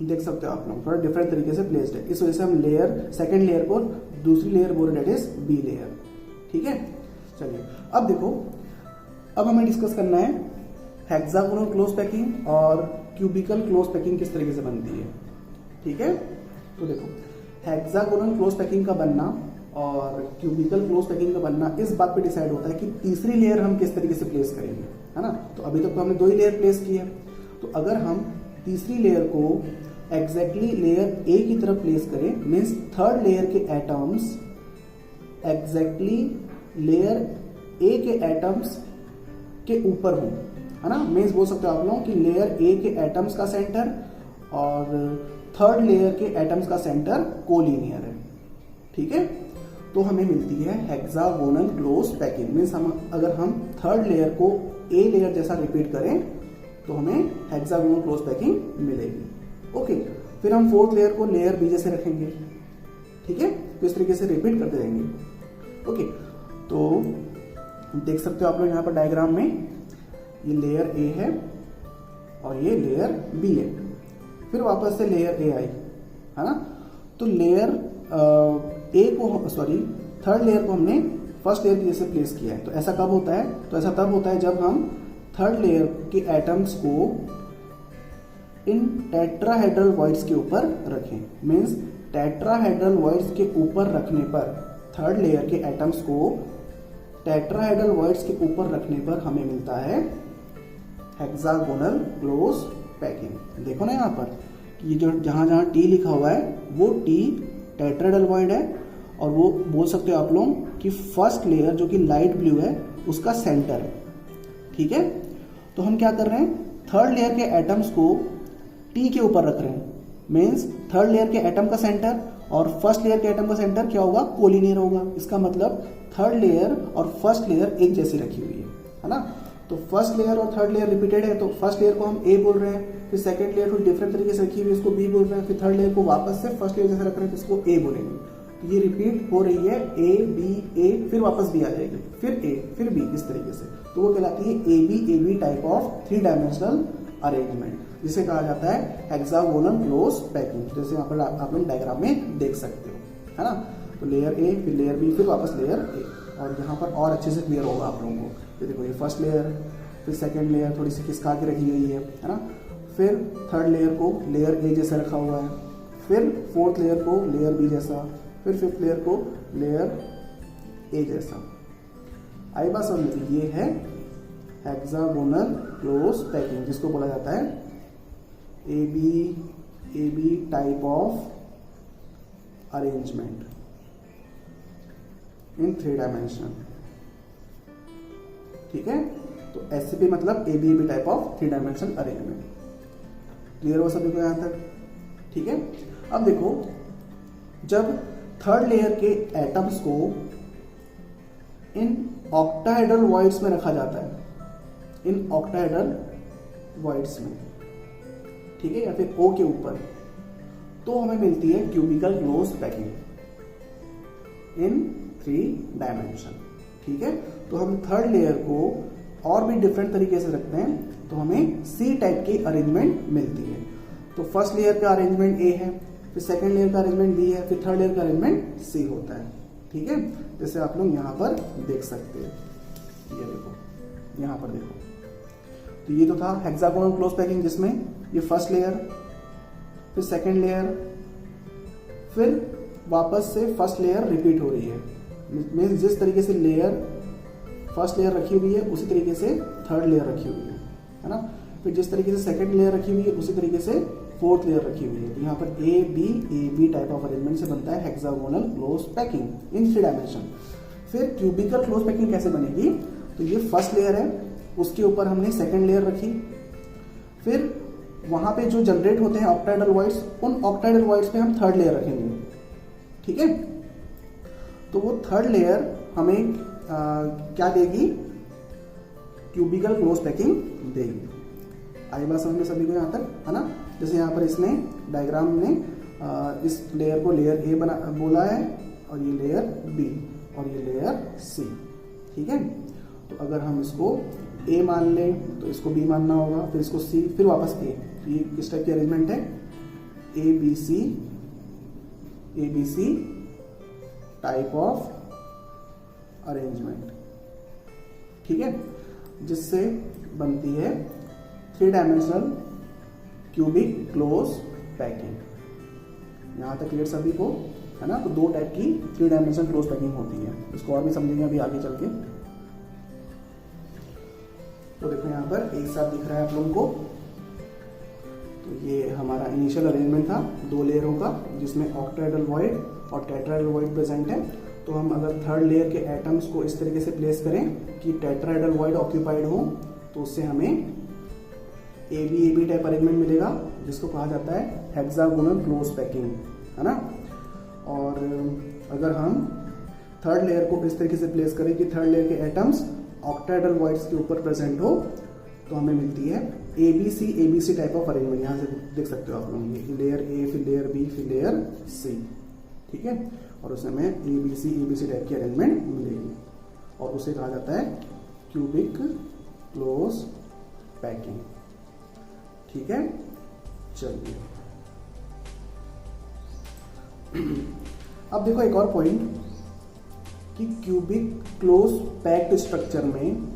देख सकते हो आप लोग, थोड़ा डिफरेंट तरीके से प्लेस्ड है। इस वजह से हम लेयर सेकेंड लेयर को दूसरी लेयर बोल रहे, दैट इज बी लेयर, ठीक है। चलिए अब देखो, अब हमें डिस्कस करना है हेक्सागोनल क्लोज पैकिंग और क्यूबिकल क्लोज पैकिंग किस तरीके से बनती है, ठीक है। तो देखो, हेक्सागोनल क्लोज पैकिंग का बनना और क्यूबिकल क्लोज पैकिंग का बनना इस बात पे डिसाइड होता है कि तीसरी लेयर हम किस तरीके से प्लेस करेंगे, है ना। तो अभी तक तो हमने 2 ही लेयर प्लेस की है। तो अगर हम तीसरी लेयर को एग्जैक्टली लेयर ए की तरफ प्लेस करें, मीन्स थर्ड लेयर के एटम्स एग्जैक्टली लेयर ए के एटम्स के ऊपर हों, है ना। मीन्स बोल सकते हो आप लोग कि लेयर ए के एटम्स का सेंटर और थर्ड लेयर के एटम्स का सेंटर कोलिनियर है, ठीक है। तो हमें मिलती है हेक्सागोनल क्लोज पैकिंग। मीन्स अगर हम थर्ड लेयर को ए लेयर जैसा रिपीट करें तो हमें हेक्सागोनल क्लोज पैकिंग मिलेगी। ओके, फिर हम फोर्थ लेयर को लेयर बी जैसे रखेंगे, ठीक है। तो इस तरीके से रिपीट करते रहेंगे। ओके, तो देख सकते हो आप लोग यहाँ पर डायग्राम में, ये लेयर ए है और ये लेयर बी है, फिर वापस से लेयर ए आई, है ना। तो लेयर ए को, सॉरी थर्ड लेयर को हमने फर्स्ट लेयर की जैसे प्लेस किया है। तो ऐसा कब होता है? तो ऐसा तब होता है जब हम थर्ड लेयर के एटम्स को इन टेट्राहेड्रल वॉइड्स के ऊपर रखें। मीन्स टेट्राहेड्रल वॉइड्स के ऊपर रखने पर, थर्ड लेयर के एटम्स को टेट्राहेड्रल वॉइड्स के ऊपर रखने पर हमें मिलता है हेक्सागोनल क्लोज पैकिंग। देखो ना यहाँ पर, ये जो जहाँ जहाँ टी लिखा हुआ है वो टी टेट्राहेड्रल वॉइड है, और वो बोल सकते हो आप लोग कि फर्स्ट लेयर जो कि लाइट ब्लू है उसका सेंटर है। ठीक है, तो हम क्या कर रहे हैं, थर्ड लेयर के एटम्स को टी के ऊपर रख रहे हैं। मीन्स थर्ड लेयर के एटम का सेंटर और फर्स्ट लेयर के एटम का सेंटर क्या होगा? कोलिनियर होगा। इसका मतलब थर्ड लेयर और फर्स्ट लेयर एक जैसी रखी हुई है ना। तो फर्स्ट लेयर और थर्ड लेयर रिपीटेड है, तो फर्स्ट लेयर को हम ए बोल रहे हैं, फिर सेकंड लेयर को डिफरेंट तरीके से रखी हुई है, इसको बी बोल रहे हैं, फिर थर्ड लेयर को वापस से फर्स्ट लेयर जैसे रख रहे हैं तो इसको ए बोलेंगे। तो ये रिपीट हो रही है, ए बी ए, फिर वापस बी आ जाएगी, फिर ए, फिर बी, इस तरीके से। तो वो कहलाती है A B type of 3 dimensional arrangement, जिसे कहा जाता है हेक्सागोनल क्लोज पैकिंग, जैसे यहाँ पर आप लोग डायग्राम में देख सकते हो, है ना। तो लेयर ए, फिर लेयर बी, फिर वापस लेयर ए, और यहाँ पर और अच्छे से क्लियर होगा आप लोगों को। ये देखो, ये फर्स्ट लेयर, फिर सेकंड लेयर थोड़ी सी खिसका के रखी हुई है ना, फिर थर्ड लेयर को लेयर ए जैसा रखा हुआ है, फिर फोर्थ लेयर को लेयर बी जैसा, फिर फिफ्थ लेयर को लेयर ए जैसा। आई बात समझ में? ये है हेक्सागोनल क्लोज पैकिंग, जिसको बोला जाता है A B type of arrangement in 3 dimension. ठीक है, तो एससीपी मतलब A B type of 3 dimension arrangement. Clear हो सभी को यहां तक? ठीक है, अब देखो, जब थर्ड लेयर के एटम्स को इन ऑक्टाहेड्रल वॉइड्स में रखा जाता है, इन ऑक्टाहेड्रल वॉइड्स में, ठीक है, या फिर ओ के ऊपर, तो हमें मिलती है cubical close packing in 3 dimension. ठीक है, तो हम थर्ड लेयर को और भी डिफरेंट तरीके से रखते हैं तो हमें सी टाइप की अरेंजमेंट मिलती है। तो फर्स्ट लेयर का अरेंजमेंट ए है, फिर सेकंड लेयर का अरेंजमेंट बी है, फिर थर्ड लेयर का अरेंजमेंट सी होता है। ठीक है, जैसे आप लोग यहाँ पर देख सकते हैं, ये देखो यहाँ पर देखो, तो ये तो था हेक्सागोनल क्लोज पैकिंग, जिसमें ये फर्स्ट लेयर, फिर सेकंड लेयर, फिर वापस से फर्स्ट लेयर रिपीट हो रही है। मीन्स जिस तरीके से लेयर फर्स्ट लेयर रखी हुई है उसी तरीके से थर्ड लेयर रखी हुई है ना। फिर जिस तरीके से सेकंड लेयर रखी हुई है उसी तरीके से फोर्थ लेयर रखी हुई है। तो यहाँ पर A B type of arrangement से बनता है hexagonal close packing in 3 dimension. फिर क्यूबिकल क्लोज पैकिंग कैसे बनेगी? तो ये फर्स्ट लेयर है, उसके ऊपर हमने सेकंड लेयर रखी, फिर वहां पे जो जनरेट होते हैं ऑक्टाहेड्रल वॉइड्स, उन ऑक्टाहेड्रल वॉइड्स पे हम थर्ड लेयर रखेंगे। ठीक है, तो वो थर्ड लेयर हमें क्या देगी? क्यूबिकल क्लोज पैकिंग देगी। आई बात समझ में सभी को यहाँ तक, है ना। जैसे यहाँ पर इसने डायग्राम में इस लेयर को लेयर ए बना बोला है, और ये लेयर बी, और ये लेयर सी। ठीक है, तो अगर हम इसको ए मान लें तो इसको बी मानना होगा, फिर इसको सी, फिर वापस ए। तो ये किस टाइप की अरेंजमेंट है? A B C type of arrangement. ठीक है, जिससे बनती है 3 डायमेंशनल क्यूबिक क्लोज पैकिंग। यहां तक क्लियर सभी को, है ना। तो 2 टाइप की 3 डायमेंशनल क्लोज पैकिंग होती है, इसको और भी समझेंगे अभी आगे चल के। तो देखो यहाँ पर एक साथ दिख रहा है आप लोगों को, तो ये हमारा इनिशियल अरेंजमेंट था 2 लेयरों का, जिसमें ऑक्टाहेड्रल वॉइड और टेट्राहेड्रल वॉइड प्रेजेंट है। तो हम अगर थर्ड लेयर के एटम्स को इस तरीके से प्लेस करें कि टेट्राहेड्रल वॉइड ऑक्यूपाइड हो, तो उससे हमें ए बी टाइप अरेंजमेंट मिलेगा, जिसको कहा जाता है हेक्सागोनल क्लोज पैकिंग, है ना। और अगर हम थर्ड लेयर को इस तरीके से प्लेस करें कि थर्ड लेयर के एटम्स ऑक्टाहेड्रल वॉइड्स के ऊपर प्रेजेंट हो, तो हमें मिलती है A B C type of arrangement. यहाँ से देख सकते हो आप लोग, ये लेयर ए, फिर लेयर बी, फिर लेयर सी। ठीक है, और उसमें ABC टाइप की अरेंजमेंट मिलेगी, और उसे कहा जाता है क्यूबिक क्लोज पैकिंग। ठीक है, चलिए अब देखो एक और पॉइंट कि क्यूबिक क्लोज पैक्ड स्ट्रक्चर में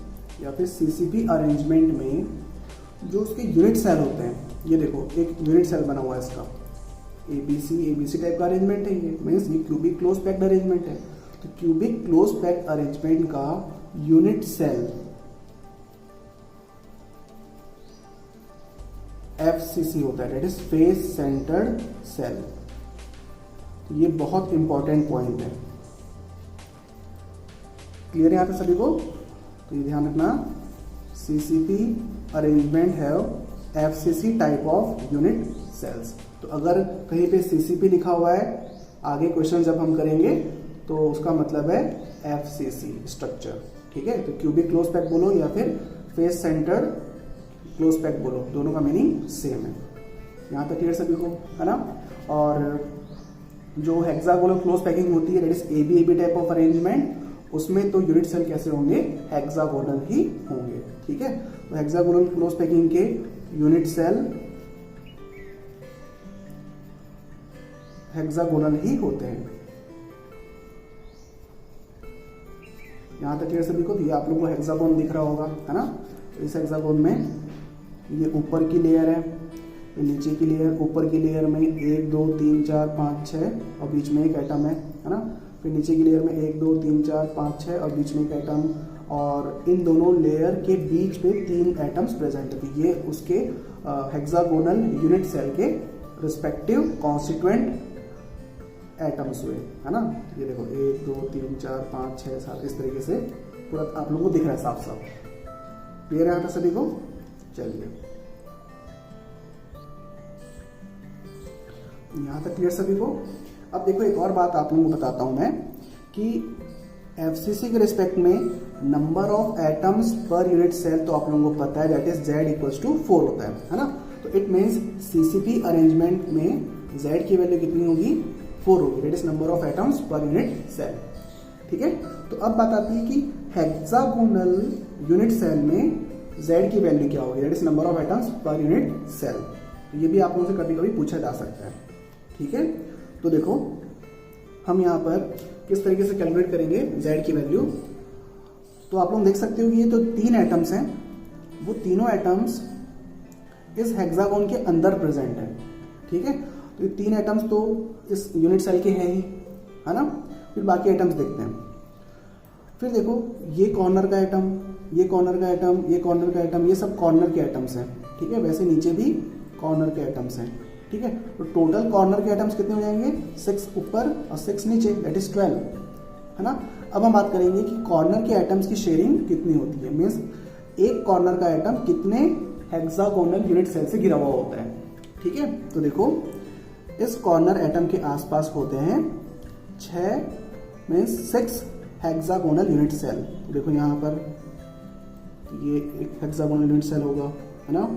या फिर सीसीपी अरेंजमेंट में जो उसके यूनिट सेल होते हैं, ये देखो एक यूनिट सेल बना हुआ है इसका, ABC टाइप का अरेंजमेंट है, ये मीन्स ये क्यूबिक क्लोज पैक्ड अरेंजमेंट है। तो क्यूबिक क्लोज पैक्ड अरेंजमेंट का यूनिट सेल FCC होता है, that is face centred cell. तो ये बहुत इंपॉर्टेंट पॉइंट है। क्लियर है यहाँ पे सभी को? तो ये ध्यान रखना, CCP arrangement have FCC type of unit cells. तो अगर कहीं पे CCP लिखा हुआ है, आगे क्वेश्चन जब हम करेंगे तो उसका मतलब है FCC स्ट्रक्चर। ठीक है, तो क्यूबिक क्लोज पैक बोलो या फिर फेस सेंटर्ड क्लोज पैक बोलो, दोनों का मीनिंग सेम है। यहाँ तक क्लियर सभी को, है ना? और जो हेक्सागोनल क्लोज पैकिंग होती है, that is AB type of arrangement, उसमें तो यूनिट सेल कैसे होंगे? हेक्सागोनल ही होंगे। ठीक है, तो हेक्सागोनल क्लोज पैकिंग के यूनिट सेल हेक्सागोनल ही होते हैं। यहां तक क्लियर सभी को? तो ये आप लोगों को हेक्सागोन दिख रहा होगा, है ना? तो इस हेक्सागोन में ये ऊपर की लेयर है, ये नीचे की लेयर, ऊपर की लेयर में 1 2 3 4 5 6 और बीच में एक एटम है ना? फिर नीचे की लेयर में 1 2 3 4 5 6 और बीच में एक एटम, और इन दोनों लेयर के बीच में 3 एटम्स प्रेजेंट है। तो ये उसके हेक्सागोनल यूनिट सेल के रिस्पेक्टिव कॉन्स्टिट्यूएंट एटम्स हुए, है ना? ये देखो 1 2 3 4 5 6 7 इस तरीके से पूरा आप लोगों को दिख रहा है साफ साफ। क्लियर है यहाँ पे सभी को? चलिए यहाँ तक क्लियर सभी को? अब देखो एक और बात आप लोगों को बताता हूं मैं कि FCC के रिस्पेक्ट में number of atoms per unit cell तो आप लोगों को पता है, दैट इज Z=4 होता है ना? तो इट मीन्स CCP अरेंजमेंट में Z की वैल्यू कितनी होगी? 4 होगी, that is number of atoms per unit cell. ठीक है, तो अब बात आती है कि हेक्सागोनल यूनिट सेल में Z की वैल्यू क्या होगी, that is number of atoms per unit cell. ये भी आप लोगों से कभी कभी पूछा जा सकता है। ठीक है, तो देखो हम यहाँ पर किस तरीके से कैलकुलेट करेंगे Z की वैल्यू। तो आप लोग देख सकते हो कि ये तो 3 एटम्स हैं, वो तीनों एटम्स इस हेक्सागोन के अंदर प्रेजेंट है। ठीक है, तो ये 3 एटम्स तो इस यूनिट सेल के हैं ही, है ना? फिर बाकी एटम्स देखते हैं। फिर देखो ये कॉर्नर का एटम, ये कॉर्नर का एटम, ये कॉर्नर का एटम, ये सब कॉर्नर के एटम्स हैं। ठीक है, वैसे नीचे भी कॉर्नर के एटम्स हैं। ठीक है, तो टोटल कॉर्नर के एटम्स कितने हो जाएंगे? 6 ऊपर और 6 नीचे, दैट इज 12, है ना? अब हम बात करेंगे कि कॉर्नर के एटम्स की शेयरिंग कितनी होती है, मीन्स एक कॉर्नर का एटम कितने हेक्सागोनल यूनिट सेल से घिरा हुआ होता है। ठीक है, तो देखो इस कॉर्नर एटम के आसपास होते हैं 6 हेक्सागोनल यूनिट सेल। तो देखो यहाँ पर ये एक हेक्सागोनल यूनिट सेल होगा, है ना?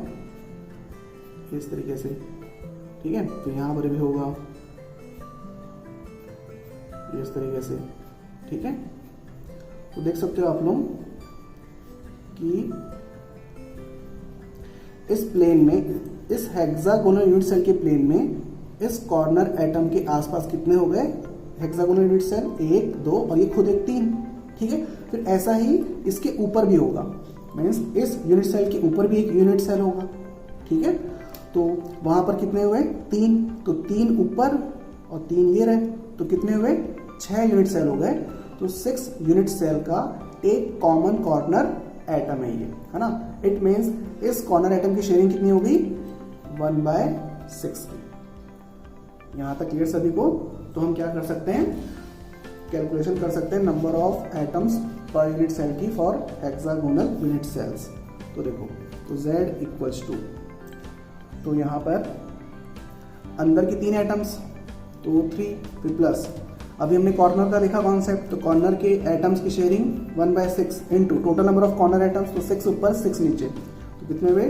इस तरीके से। ठीक है, तो यहाँ पर भी होगा इस तरीके से। ठीक है, तो देख सकते हो आप लोग कि इस प्लेन में, इस हेक्सागोनल यूनिट सेल के प्लेन में इस कॉर्नर एटम के आसपास कितने हो गए हेक्सागोनल यूनिट सेल? 1 2 और ये खुद एक 3। ठीक है, फिर ऐसा ही इसके ऊपर भी होगा, मीन्स इस यूनिट सेल के ऊपर भी एक यूनिट सेल होगा। ठीक है, तो वहां पर कितने हुए? 3, तो 3 ऊपर और 3 ये रहे, तो कितने हुए? 6 यूनिट सेल हो गए। तो 6 यूनिट सेल का एक कॉमन कॉर्नर एटम है ये, है ना? इट मीन्स इस कॉर्नर एटम की शेयरिंग कितनी होगी? 1/6 की। यहां तक क्लियर सभी को? तो हम क्या कर सकते हैं, कैलकुलेशन कर सकते हैं number of atoms per unit cell की फॉर हेक्सागोनल यूनिट सेल्स। तो देखो, तो Z=, तो यहाँ पर अंदर की 3 एटम्स, तो 3, फिर प्लस अभी हमने कॉर्नर का देखा कॉन्सेप्ट, तो कॉर्नर के एटम्स की sharing 1/6 into total number of corner atoms, तो 6 ऊपर 6 नीचे, तो कितने हुए?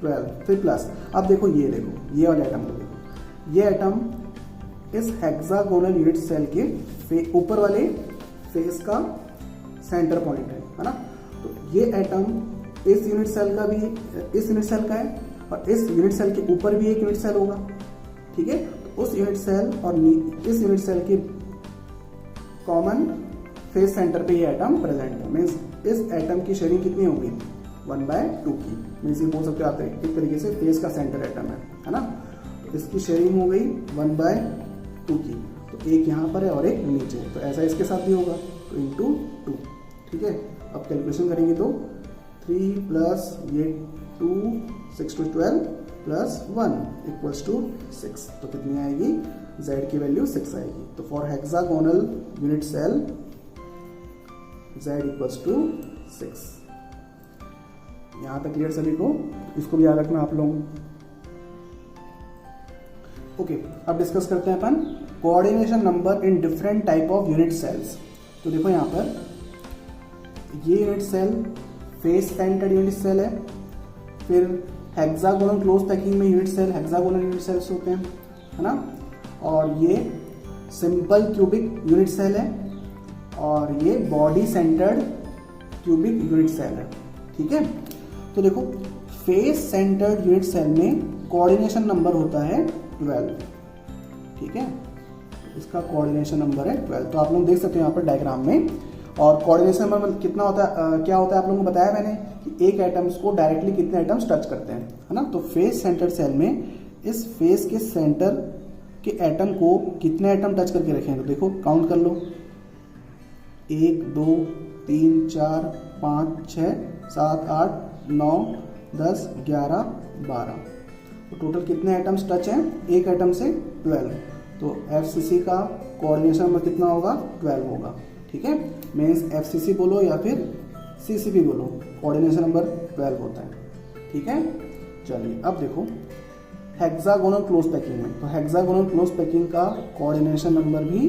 12, फिर प्लस। अब देखो ये वाले एटम को देखो, ये एटम इस हेक्सागोनल यूनिट सेल के ऊपर वाले फेस का सेंटर पॉइंट है ना। तो ये एटम इस यूनिट सेल का भी इस यूनिट सेल का है और इस यूनिट सेल के ऊपर भी एक यूनिट सेल होगा, ठीक है। तो उस यूनिट सेल और इस यूनिट सेल के कॉमन फेस सेंटर पे ये एटम प्रेजेंट है। मीन्स इस एटम की शेयरिंग कितनी होगी 1/2 की। मीन्स ये बोल सकते हो आप एक तरीके से फेस का सेंटर एटम है ना। तो इसकी शेयरिंग हो गई 1/2 की। तो एक यहाँ पर है और एक नीचे, तो ऐसा इसके साथ भी होगा, तो इंटू 2, ठीक है। अब कैलकुलेशन करेंगे तो 3 प्लस ये 2 6 to 12 प्लस 1 इक्वल्स टू 6। तो कितनी आएगी, z की वैल्यू 6 आएगी। तो for hexagonal unit cell z equals to 6। यहां तक क्लियर सभी को, इसको भी याद रखना आप लोग। ओके, अब डिस्कस करते हैं अपन coordination number in different type of unit cells. तो देखो यहाँ पर ये unit cell face centred unit cell है। फिर हेक्सागोनल क्लोज पैकिंग में unit cell hexagonal unit cells होते हैं, है ना। और ये सिंपल क्यूबिक यूनिट सेल है और ये body centred cubic unit cell है, ठीक है। तो देखो फेस सेंटर्ड यूनिट सेल में कोऑर्डिनेशन नंबर होता है 12, ठीक है। इसका कोऑर्डिनेशन नंबर है 12। तो आप लोग देख सकते हैं यहाँ पर डायग्राम में। और कोऑर्डिनेशन नंबर कितना होता है, क्या होता है आप लोगों को बताया मैंने कि एक एटम्स को डायरेक्टली कितने एटम्स टच करते हैं, है ना। तो फेस सेंटर्ड सेल में इस फेस के सेंटर के एटम को कितने एटम टच करके रखें, तो देखो काउंट कर लो, 1 2 3 4 5 6 7 8 9 10 11 12। तो टोटल कितने एटम्स टच हैं एक एटम से 12। तो FCC का कोऑर्डिनेशन नंबर कितना होगा 12 होगा, ठीक है। मीन्स FCC बोलो या फिर CCP बोलो, कोऑर्डिनेशन नंबर 12 होता है, ठीक है। चलिए अब देखो हेक्सागोनल क्लोज पैकिंग में, तो हेक्सागोनल क्लोज पैकिंग का कोऑर्डिनेशन नंबर भी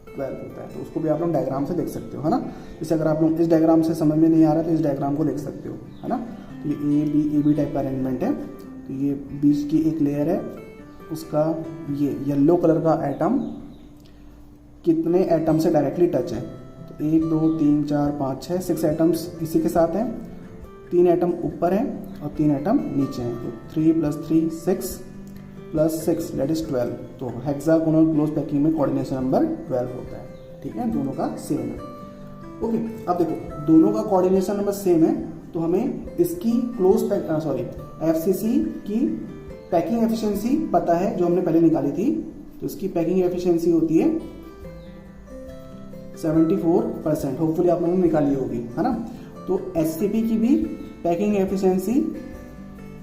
12 होता है। तो उसको भी आप लोग डायग्राम से देख सकते हो, है ना। जैसे अगर आप लोग इस डायग्राम से समझ में नहीं आ रहा तो इस डायग्राम को देख सकते हो, है ना। तो ये ए बी टाइप का अरेंजमेंट है। तो ये बीच की एक लेयर है, उसका ये येलो कलर का एटम कितने एटम से डायरेक्टली टच है, तो 1 2 3 4 5 6 6 एटम्स इसी के साथ हैं। 3 एटम ऊपर हैं और 3 एटम नीचे हैं। तो 3 + 3 6 + 6 दैट इज 12। तो हेक्सागोनल क्लोज पैकिंग में कोऑर्डिनेशन नंबर 12 होता है, ठीक है। दोनों का सेम है। ओके, अब देखो दोनों का कोऑर्डिनेशन नंबर सेम है, तो हमें इसकी FCC की पैकिंग एफिशिएंसी पता है जो हमने पहले निकाली थी। तो इसकी पैकिंग एफिशिएंसी होती है 74%। होपफुली आप लोगों ने निकाली होगी, है ना। तो SCP की भी पैकिंग एफिशिएंसी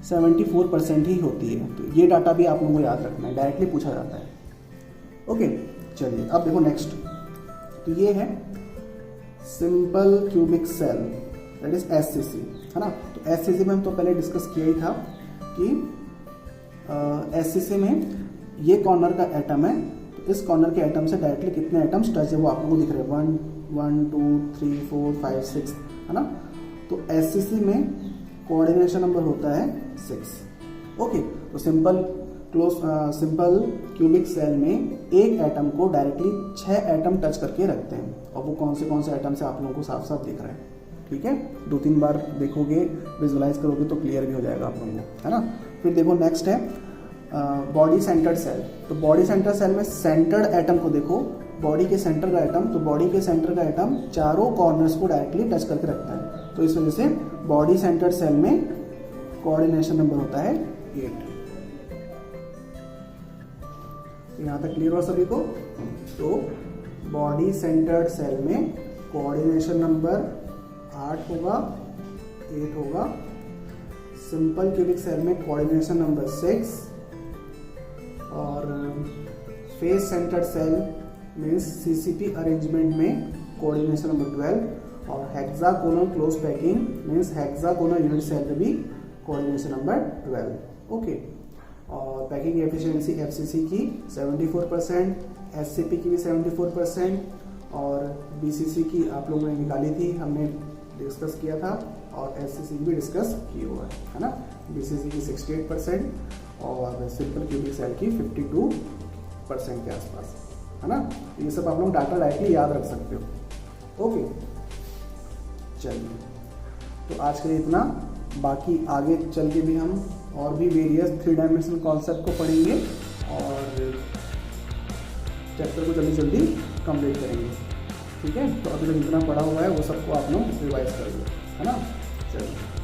74% ही होती है। तो ये डाटा भी आप लोगों को याद रखना है, डायरेक्टली पूछा जाता है। ओके, चलिए अब देखो नेक्स्ट। तो ये है simple cubic cell that is SCC, है ना। तो SCC में हम तो पहले डिस्कस किया ही था कि SCC में ये कॉर्नर का एटम है, तो इस कॉर्नर के एटम से डायरेक्टली कितने एटम्स टच है वो आप लोगों को दिख रहे हैं 1 2 3 4 5 6, है ना। तो SCC में कोऑर्डिनेशन नंबर होता है 6। ओके, तो सिंपल क्यूबिक सेल में एक एटम को डायरेक्टली 6 एटम टच करके रखते हैं, और वो कौन से एटम से आप लोगों को साफ साफ दिख रहा है, ठीक है। 2-3 बार देखोगे, विजुअलाइज करोगे तो क्लियर भी हो जाएगा आप लोगों को, है ना। फिर देखो नेक्स्ट है बॉडी सेंटर्ड सेल। तो बॉडी सेंटर्ड सेल में सेंटर्ड एटम को देखो, बॉडी के सेंटर का एटम, तो बॉडी के सेंटर का एटम चारों कॉर्नर्स को डायरेक्टली टच करके रखता है। तो इस वजह से बॉडी सेंटर्ड सेल में कोऑर्डिनेशन नंबर होता है 8। यहाँ तक क्लियर हो सभी को। तो बॉडी सेंटर्ड सेल में कोऑर्डिनेशन नंबर 8 होगा, 8 होगा। सिंपल क्यूबिक सेल में कोऑर्डिनेशन नंबर 6, और face centred cell means CCP arrangement में कोऑर्डिनेशन नंबर 12, और hexagonal close packing means hexagonal unit cell में भी कोऑर्डिनेशन नंबर 12। ओके, और पैकिंग एफिशिएंसी FCC की 74%, SCP की भी 74%, और BCC की आप लोगों ने निकाली थी, हमने डिस्कस किया था, और SCC भी डिस्कस की हुआ है ना। BCC की 68% और सिंपल क्यूबिक सेल की 52% के आसपास। है ना। ये सब आप लोग डाटा डायरेक्टली याद रख सकते हो। ओके, चलिए तो आज के लिए इतना। बाकी आगे चल के भी हम और भी वेरियस 3 डायमेंशनल कॉन्सेप्ट को पढ़ेंगे और चैप्टर को जल्दी जल्दी कंप्लीट करेंगे। ठीक है, तो अभी तक जितना पढ़ा हुआ है वो सबको आप लोग रिवाइज करेंगे, है ना। चलिए।